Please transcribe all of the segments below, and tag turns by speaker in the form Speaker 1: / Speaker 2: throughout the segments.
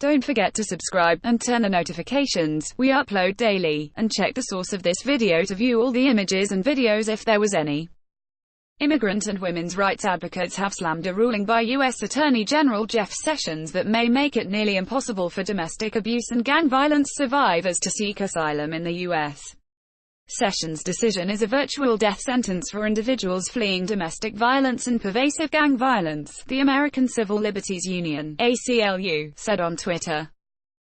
Speaker 1: Don't forget to subscribe, and turn on notifications. We upload daily. And check the source of this video to view all the images and videos if there was any. Immigrant and women's rights advocates have slammed a ruling by U.S. Attorney General Jeff Sessions that may make it nearly impossible for domestic abuse and gang violence survivors to seek asylum in the U.S. Sessions' decision is a virtual death sentence for individuals fleeing domestic violence and pervasive gang violence, the American Civil Liberties Union, ACLU, said on Twitter.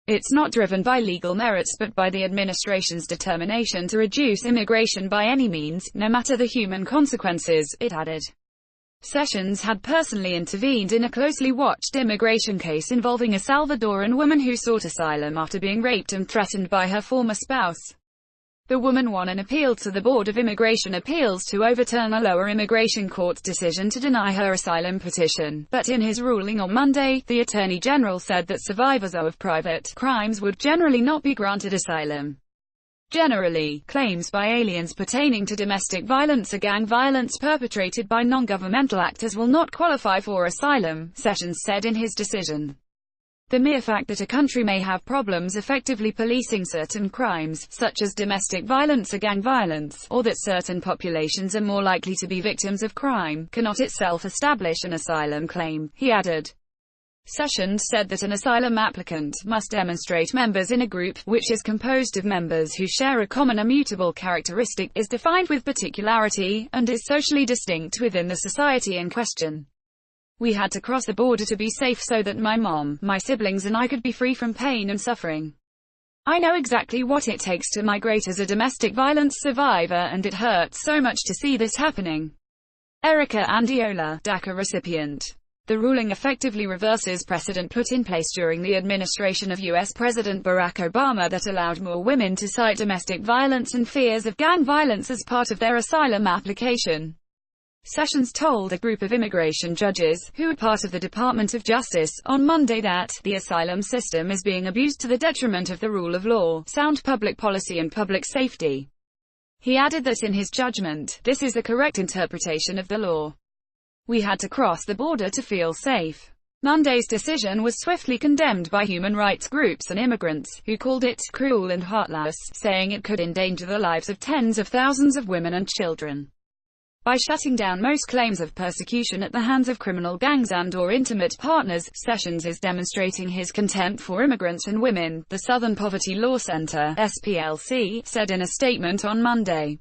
Speaker 1: It's not driven by legal merits but by the administration's determination to reduce immigration by any means, no matter the human consequences, it added. Sessions had personally intervened in a closely watched immigration case involving a Salvadoran woman who sought asylum after being raped and threatened by her former spouse. The woman won an appeal to the Board of Immigration Appeals to overturn a lower immigration court's decision to deny her asylum petition, but in his ruling on Monday, the Attorney General said that survivors of private crimes would generally not be granted asylum. Generally, claims by aliens pertaining to domestic violence or gang violence perpetrated by non-governmental actors will not qualify for asylum, Sessions said in his decision. The mere fact that a country may have problems effectively policing certain crimes, such as domestic violence or gang violence, or that certain populations are more likely to be victims of crime, cannot itself establish an asylum claim, he added. Sessions said that an asylum applicant must demonstrate members in a group, which is composed of members who share a common immutable characteristic, is defined with particularity, and is socially distinct within the society in question. We had to cross the border to be safe so that my mom, my siblings and I could be free from pain and suffering. I know exactly what it takes to migrate as a domestic violence survivor, and it hurts so much to see this happening. Erica Andiola, DACA recipient. The ruling effectively reverses precedent put in place during the administration of U.S. President Barack Obama that allowed more women to cite domestic violence and fears of gang violence as part of their asylum application. Sessions told a group of immigration judges, who are part of the Department of Justice, on Monday that the asylum system is being abused to the detriment of the rule of law, sound public policy and public safety. He added that in his judgment, this is the correct interpretation of the law. We had to cross the border to feel safe. Monday's decision was swiftly condemned by human rights groups and immigrants, who called it cruel and heartless, saying it could endanger the lives of tens of thousands of women and children. By shutting down most claims of persecution at the hands of criminal gangs and/or intimate partners, Sessions is demonstrating his contempt for immigrants and women, the Southern Poverty Law Center, SPLC, said in a statement on Monday.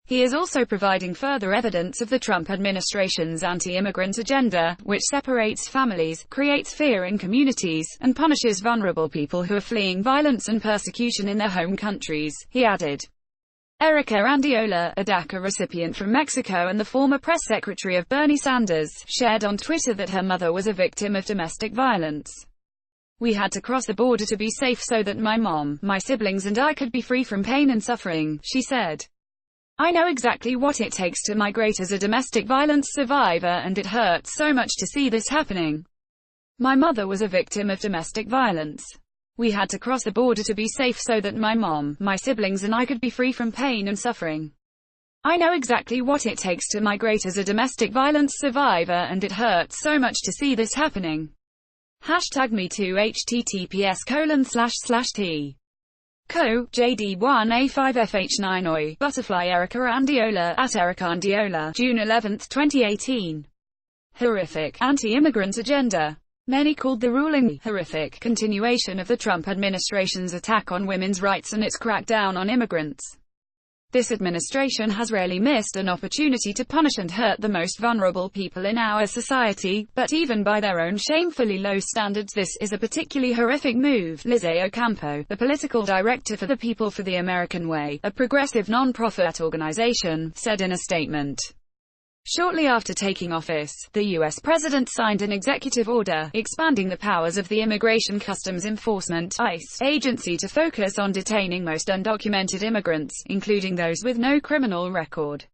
Speaker 1: He is also providing further evidence of the Trump administration's anti-immigrant agenda, which separates families, creates fear in communities, and punishes vulnerable people who are fleeing violence and persecution in their home countries, he added. Erica Andiola, a DACA recipient from Mexico and the former press secretary of Bernie Sanders, shared on Twitter that her mother was a victim of domestic violence. We had to cross the border to be safe so that my mom, my siblings and I could be free from pain and suffering, she said. I know exactly what it takes to migrate as a domestic violence survivor, and it hurts so much to see this happening. My mother was a victim of domestic violence. We had to cross the border to be safe so that my mom, my siblings and I could be free from pain and suffering. I know exactly what it takes to migrate as a domestic violence survivor, and it hurts so much to see this happening. #MeToo https://t. Co. JD1A5FH9 OI. Butterfly Erica Andiola, at Erica Andiola, June 11, 2018. Horrific, anti-immigrant agenda. Many called the ruling the horrific continuation of the Trump administration's attack on women's rights and its crackdown on immigrants. This administration has rarely missed an opportunity to punish and hurt the most vulnerable people in our society, but even by their own shamefully low standards this is a particularly horrific move, Lizzie Ocampo, the political director for the People for the American Way, a progressive non-profit organization, said in a statement. Shortly after taking office, the U.S. president signed an executive order, expanding the powers of the Immigration Customs Enforcement (ICE) agency to focus on detaining most undocumented immigrants, including those with no criminal record.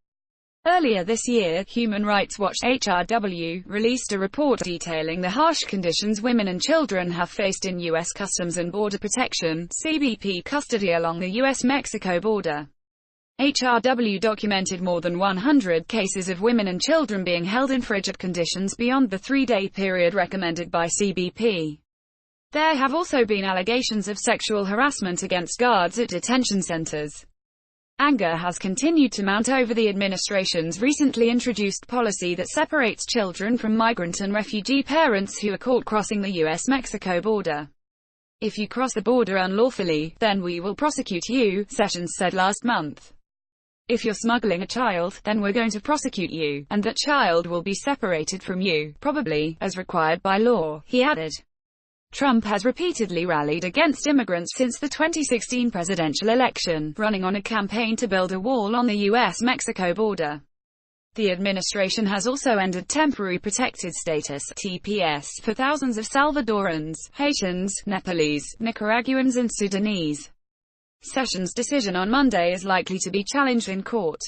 Speaker 1: Earlier this year, Human Rights Watch (HRW) released a report detailing the harsh conditions women and children have faced in U.S. Customs and Border Protection (CBP) custody along the U.S.-Mexico border. HRW documented more than 100 cases of women and children being held in frigid conditions beyond the 3-day period recommended by CBP. There have also been allegations of sexual harassment against guards at detention centers. Anger has continued to mount over the administration's recently introduced policy that separates children from migrant and refugee parents who are caught crossing the US-Mexico border. If you cross the border unlawfully, then we will prosecute you, Sessions said last month. If you're smuggling a child, then we're going to prosecute you, and that child will be separated from you, probably, as required by law, he added. Trump has repeatedly rallied against immigrants since the 2016 presidential election, running on a campaign to build a wall on the US-Mexico border. The administration has also ended temporary protected status (TPS) for thousands of Salvadorans, Haitians, Nepalese, Nicaraguans and Sudanese. Sessions' decision on Monday is likely to be challenged in court.